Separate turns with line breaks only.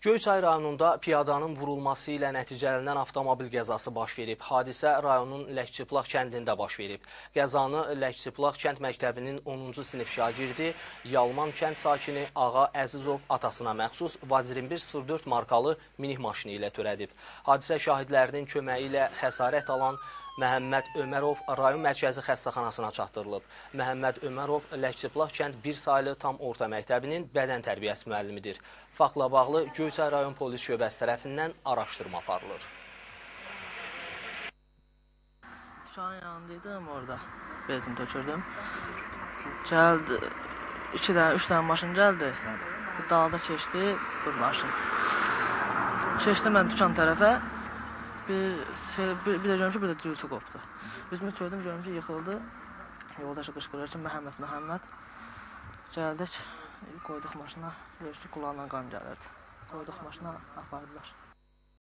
Göyçay rayonunda piyadanın vurulması ilə nəticələnən avtomobil qəzası baş verib. Hadisə rayonun Ləkçıplaq kəndində baş verib. Qəzanı Ləkçıplaq kənd məktəbinin 10-cu sinif şagirdi Yalman kənd sakini Ağa Əzizov atasına məxsus Vaz 2104 markalı minik maşını ilə törədib. Hadisə şahidlərinin köməyi ilə xəsarət alan Məhəmməd Ömərov rayon mərkəzi xəstəxanasına çatdırılıb. Məhəmməd Ömərov Ləkçıplaq kənd 1 saylı tam orta məktəbinin bədən tərbiyəsi müəllimidir. Faktla bağlı Göyçay rayon polis şöbəsi tərəfindən araşdırma aparılır.
Dükkanın yanındaydım, orada benzin tökürdüm. Gəldi, 3 dənə maşın gəldi. Dağda keçdi bir maşın. Keçdim mən dükan tərəfə. Bir də görüm ki, bir də cürtü qopdu. Üzümü çördüm, görüm ki, yıxıldı. Yoldaşı qışqırır ki, Məhəmməd. Gəldik, qoyduq maşına, görüş ki, qulağından qan gəlirdi. Qoyduq maşına, apardılar.